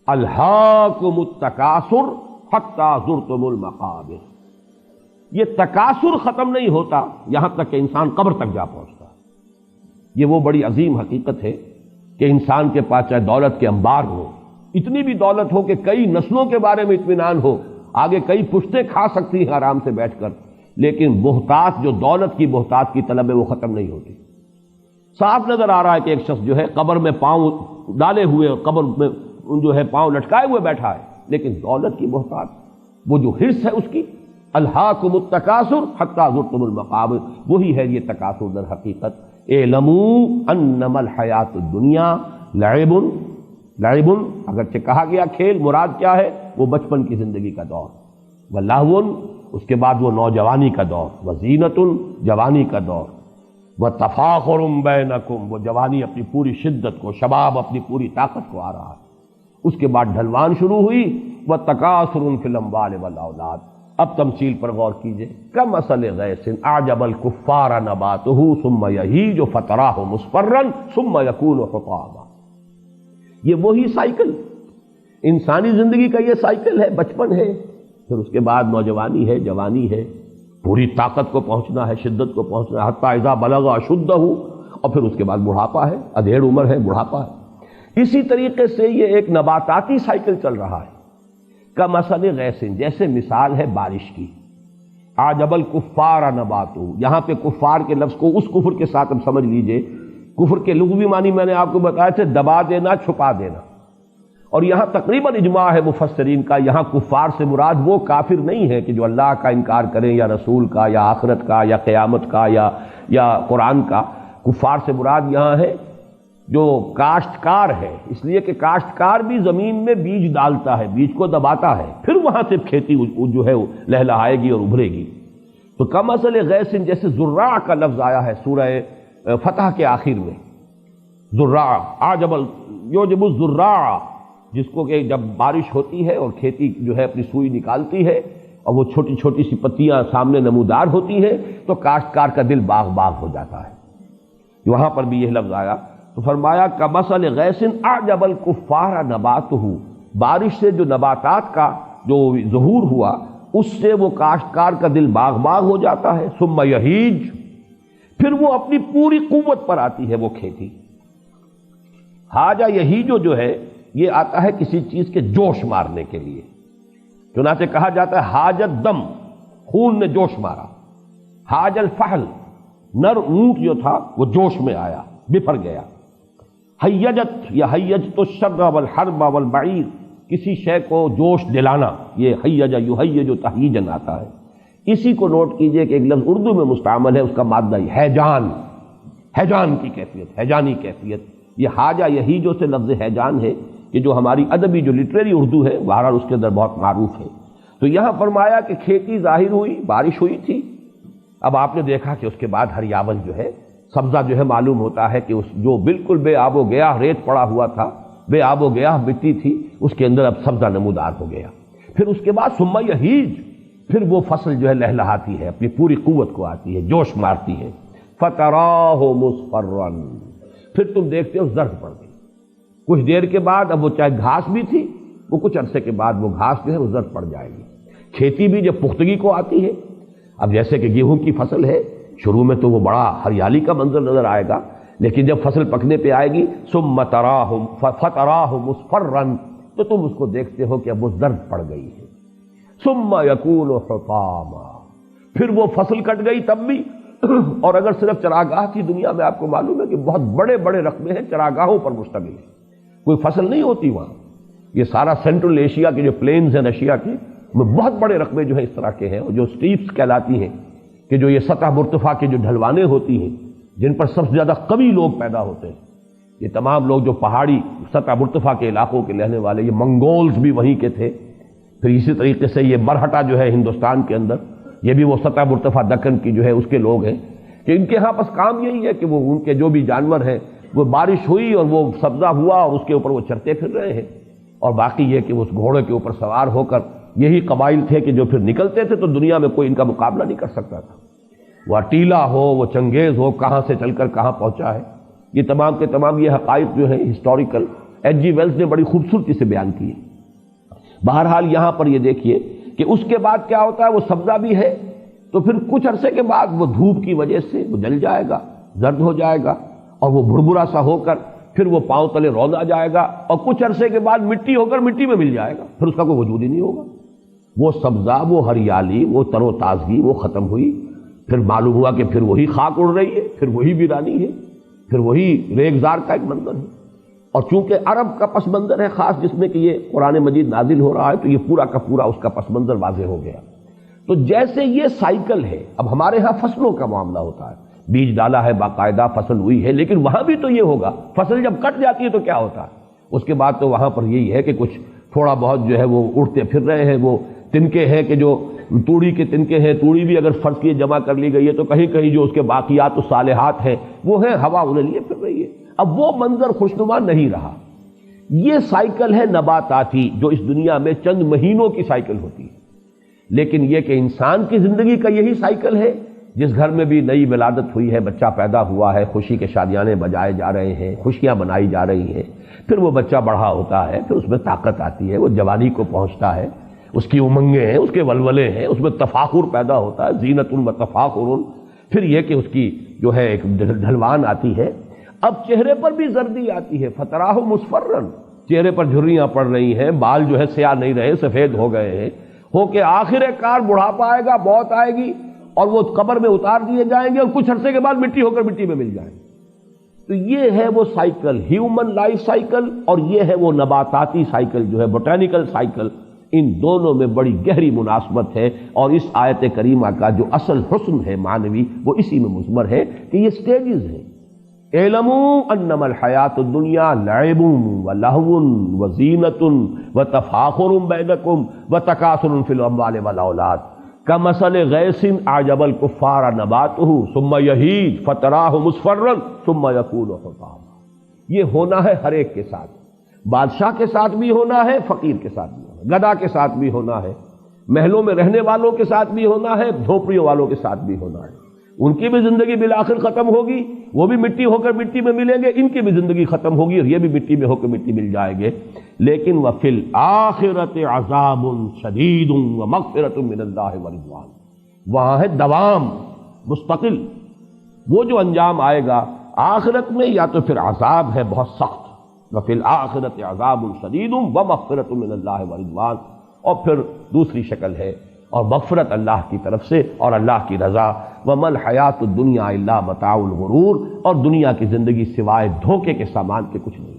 الہاکم التکاثر حتی زرتم المقابر، یہ تکاثر ختم نہیں ہوتا یہاں تک کہ انسان قبر تک جا پہنچتا ہے۔ یہ وہ بڑی عظیم حقیقت ہے کہ انسان کے پاس چاہے دولت کے انبار ہو، اتنی بھی دولت ہو کہ کئی نسلوں کے بارے میں اطمینان ہو، آگے کئی پشتیں کھا سکتی ہیں آرام سے بیٹھ کر، لیکن بہتات جو دولت کی بہتات کی طلب ہے وہ ختم نہیں ہوتی۔ صاف نظر آ رہا ہے کہ ایک شخص جو ہے قبر میں پاؤں ڈالے ہوئے، قبر میں جو ہے پاؤں لٹکائے ہوئے بیٹھا ہے، لیکن دولت کی بہتات، وہ جو حرص ہے اس کی، الہاکم التکاثر حتی زرتم المقابر، وہی ہے یہ تکاثر در حقیقت۔ اعلموا انما الحیات الدنیا لعب، اگرچہ کہا گیا کھیل، مراد کیا ہے؟ وہ بچپن کی زندگی کا دور، ولہو، اس کے بعد وہ نوجوانی کا دور، وزینۃ، جوانی کا دور، وتفاخر بینکم، وہ جوانی اپنی پوری شدت کو، شباب اپنی پوری طاقت کو آ رہا ہے، اس کے بعد ڈھلوان شروع ہوئی، وتکاثر فی الاموال والاولاد۔ اب تمثیل پر غور کیجئے، کمثل غیث اعجب الکفار نباتہ ثم یہیج فتراہ مصفرا ثم یکون حطاما۔ یہ وہی سائیکل، انسانی زندگی کا یہ سائیکل ہے، بچپن ہے، پھر اس کے بعد نوجوانی ہے، جوانی ہے، پوری طاقت کو پہنچنا ہے، شدت کو پہنچنا ہے، حتی اذا بلغ اشدہ، اور پھر اس کے بعد بڑھاپا ہے، ادھیڑ عمر ہے، بڑھاپا ہے۔ اسی طریقے سے یہ ایک نباتاتی سائیکل چل رہا ہے، کمثل غیث، جیسے مثال ہے بارش کی، اعجب الکفار نباتہ، یہاں پہ کفار کے لفظ کو اس کفر کے ساتھ اب سمجھ لیجئے، کفر کے لغوی معنی میں نے آپ کو بتایا تھے، دبا دینا، چھپا دینا، اور یہاں تقریباً اجماع ہے مفسرین کا، یہاں کفار سے مراد وہ کافر نہیں ہے کہ جو اللہ کا انکار کریں، یا رسول کا، یا آخرت کا، یا قیامت کا، یا قرآن کا۔ کفار سے مراد یہاں ہے جو کاشتکار ہے، اس لیے کہ کاشتکار بھی زمین میں بیج ڈالتا ہے، بیج کو دباتا ہے، پھر وہاں سے کھیتی جو ہے لہلہائے گی اور ابھرے گی۔ تو کمثل غیث، جیسے زراع کا لفظ آیا ہے سورہ فتح کے آخر میں، زراع، اعجب یعجب الزراع، جس کو کہ جب بارش ہوتی ہے اور کھیتی جو ہے اپنی سوئی نکالتی ہے اور وہ چھوٹی چھوٹی سی پتیاں سامنے نمودار ہوتی ہیں، تو کاشتکار کا دل باغ باغ ہو جاتا ہے۔ وہاں پر بھی یہ لفظ آیا تو فرمایا کمثل غیث اعجب الکفار نباتہ، بارش سے جو نباتات کا جو ظہور ہوا اس سے وہ کاشتکار کا دل باغ باغ ہو جاتا ہے، ثم یہیج، پھر وہ اپنی پوری قوت پر آتی ہے وہ کھیتی۔ حاجہ یہیجو جو ہے یہ آتا ہے کسی چیز کے جوش مارنے کے لیے، چنانچہ کہا جاتا ہے حاجت دم، خون نے جوش مارا۔ حاج الفحل، نر اونٹ جو تھا وہ جوش میں آیا، بفر گیا۔ حیجت یا حیجت الشر والحرب والبعیر، کسی شے کو جوش دلانا، یہ حیج یحیج تہییجا آتا ہے۔ اسی کو نوٹ کیجئے کہ ایک لفظ اردو میں مستعمل ہے، اس کا مادہ ہیجان، ہیجان کی کیفیت، ہیجانی کیفیت۔ یہ حاجہ یہیجو سے لفظ ہیجان ہے کہ جو ہماری ادبی جو لٹریری اردو ہے بہرحال اس کے اندر بہت معروف ہے۔ تو یہاں فرمایا کہ کھیتی ظاہر ہوئی، بارش ہوئی تھی، اب آپ نے دیکھا کہ اس کے بعد ہریاول جو ہے، سبزہ جو ہے معلوم ہوتا ہے کہ اس جو بالکل بے آب و گیاہ ریت پڑا ہوا تھا، بے آب و گیاہ مٹی تھی، اس کے اندر اب سبزہ نمودار ہو گیا۔ پھر اس کے بعد ثم یہیج، پھر وہ فصل جو ہے لہلہاتی ہے، اپنی پوری قوت کو آتی ہے، جوش مارتی ہے۔ فتراہ مصفرا، پھر تم دیکھتے ہو زرد پڑ گئی، کچھ دیر کے بعد اب وہ چاہے گھاس بھی تھی، وہ کچھ عرصے کے بعد وہ گھاس جو ہے وہ زرد پڑ جائے گی۔ کھیتی بھی جب پختگی کو آتی ہے، اب جیسے کہ گیہوں کی فصل ہے، شروع میں تو وہ بڑا ہریالی کا منظر نظر آئے گا، لیکن جب فصل پکنے پہ آئے گی ثم فتراہ مصفرا، تو تم اس کو دیکھتے ہو کہ اب وہ زرد پڑ گئی ہے۔ ثم یکون حطاما، پھر وہ فصل کٹ گئی تب بھی، اور اگر صرف چراگاہ کی دنیا میں آپ کو معلوم ہے کہ بہت بڑے بڑے رقبے ہیں چراگاہوں پر مشتمل ہے، کوئی فصل نہیں ہوتی وہاں۔ یہ سارا سینٹرل ایشیا کے جو پلینز ہیں رشیا کے، میں بہت بڑے رقبے جو ہیں اس طرح کے ہیں، جو سٹیپس کہلاتی ہیں، کہ جو یہ سطح مرتفع کی جو ڈھلوانے ہوتی ہیں جن پر سب سے زیادہ قوی لوگ پیدا ہوتے ہیں، یہ تمام لوگ جو پہاڑی سطح مرتفع کے علاقوں کے رہنے والے، یہ منگولز بھی وہیں کے تھے، پھر اسی طریقے سے یہ مرہٹا جو ہے ہندوستان کے اندر، یہ بھی وہ سطح مرتفع دکن کی جو ہے اس کے لوگ ہیں، کہ ان کے ہاں بس کام یہی ہے کہ وہ ان کے جو بھی جانور ہیں، وہ بارش ہوئی اور وہ سبزہ ہوا اور اس کے اوپر وہ چرتے پھر رہے ہیں، اور باقی یہ کہ اس گھوڑے کے اوپر سوار ہو کر یہی قبائل تھے کہ جو پھر نکلتے تھے تو دنیا میں کوئی ان کا مقابلہ نہیں کر سکتا تھا، وہ اٹیلا ہو، وہ چنگیز ہو، کہاں سے چل کر کہاں پہنچا ہے۔ یہ تمام کے تمام یہ حقائق جو ہیں ہسٹوریکل، ایچ جی ویلز نے بڑی خوبصورتی سے بیان کی ہے۔ بہرحال یہاں پر یہ دیکھیے کہ اس کے بعد کیا ہوتا ہے، وہ سبزہ بھی ہے تو پھر کچھ عرصے کے بعد وہ دھوپ کی وجہ سے وہ جل جائے گا، زرد ہو جائے گا، اور وہ بھربھرا سا ہو کر پھر وہ پاؤں تلے رونا جائے گا، اور کچھ عرصے کے بعد مٹی ہو کر مٹی میں مل جائے گا، پھر اس کا کوئی وجود ہی نہیں ہوگا۔ وہ سبزہ، وہ ہریالی، وہ تر و تازگی وہ ختم ہوئی، پھر معلوم ہوا کہ پھر وہی خاک اڑ رہی ہے، پھر وہی ویرانی ہے، پھر وہی ریگزار کا ایک منظر ہے۔ اور چونکہ عرب کا پس منظر ہے خاص، جس میں کہ یہ قرآن مجید نازل ہو رہا ہے، تو یہ پورا کا پورا اس کا پس منظر واضح ہو گیا۔ تو جیسے یہ سائیکل ہے، اب ہمارے ہاں فصلوں کا معاملہ ہوتا ہے، بیج ڈالا ہے، باقاعدہ فصل ہوئی ہے، لیکن وہاں بھی تو یہ ہوگا، فصل جب کٹ جاتی ہے تو کیا ہوتا ہے، اس کے بعد تو وہاں پر یہی ہے کہ کچھ تھوڑا بہت جو ہے وہ اڑتے پھر رہے ہیں، وہ تنکے ہیں کہ جو توڑی کے تنکے ہیں، توڑی بھی اگر فرض کیے جمع کر لی گئی ہے تو کہیں کہیں جو اس کے باقیات و صالحات ہیں وہ ہیں، ہوا انہیں لیے پھر رہی ہے۔ اب وہ منظر خوشنما نہیں رہا۔ یہ سائیکل ہے نباتاتی جو اس دنیا میں چند مہینوں کی سائیکل ہوتی ہے، لیکن یہ کہ انسان کی زندگی کا یہی سائیکل ہے، جس گھر میں بھی نئی ولادت ہوئی ہے، بچہ پیدا ہوا ہے، خوشی کے شادیانے بجائے جا رہے ہیں، خوشیاں منائی جا رہی ہیں، پھر وہ بچہ بڑھا ہوتا ہے، پھر اس میں طاقت آتی ہے، وہ جوانی کو پہنچتا ہے، اس کی امنگیں ہیں، اس کے ولولے ہیں، اس میں تفاخر پیدا ہوتا ہے، زینت و تفاخر، پھر یہ کہ اس کی جو ہے ایک ڈھلوان آتی ہے۔ اب چہرے پر بھی زردی آتی ہے، فتراہ مصفرن، چہرے پر جھریاں پڑ رہی ہیں، بال جو ہے سیاہ نہیں رہے، سفید ہو گئے ہیں، ہو کہ آخر کار بڑھاپا آئے گا، موت آئے گی، اور وہ قبر میں اتار دیے جائیں گے، اور کچھ عرصے کے بعد مٹی ہو کر مٹی میں مل جائیں گے۔ تو یہ ہے وہ سائیکل، ہیومن لائف سائیکل، اور یہ ہے وہ نباتاتی سائیکل جو ہے بوٹینیکل سائیکل۔ ان دونوں میں بڑی گہری مناسبت ہے، اور اس آیت کریمہ کا جو اصل حسن ہے معنوی وہ اسی میں مضمر ہے کہ یہ سٹیجز ہیں۔ اعلموا انما الحیات الدنیا لعب ولہو وزینۃ وتفاخر بینکم وتکاثر فی الاموال والاولاد کمثل غیث اعجب الکفار نباتہ ثم یہیج فتراہ مصفرا ثم یکون حطاما۔ یہ ہونا ہے ہر ایک کے ساتھ، بادشاہ کے ساتھ بھی ہونا ہے، فقیر کے ساتھ بھی ہونا ہے، گدھا کے ساتھ بھی ہونا ہے، محلوں میں رہنے والوں کے ساتھ بھی ہونا ہے، جھونپڑیوں والوں کے ساتھ بھی ہونا ہے۔ ان کی بھی زندگی بالآخر ختم ہوگی، وہ بھی مٹی ہو کر مٹی میں ملیں گے، ان کی بھی زندگی ختم ہوگی اور یہ بھی مٹی میں ہو کر مٹی مل جائیں گے۔ لیکن وَفِي الْآخِرَةِ عَذَابٌ شَدِيدٌ وَمَغْفِرَةٌ مِّنَ اللَّهِ وَرِضْوَانٌ، وہاں ہے دوام مستقل۔ وہ جو انجام آئے گا آخرت میں، یا تو پھر عذاب ہے بہت سخت، وَفِي الْآخِرَةِ عَذَابٌ شَدِيدٌ وَمَغْفِرَةٌ مِّنَ اللَّهِ وَرِضْوَانٌ، اور پھر دوسری شکل ہے اور مغفرت اللہ کی طرف سے اور اللہ کی رضا۔ وَمَا الْحَيَاةُ الدُّنْيَا إِلَّا مَتَاعُ الْغُرُورِ، اور دنیا کی زندگی سوائے دھوکے کے سامان کے کچھ نہیں۔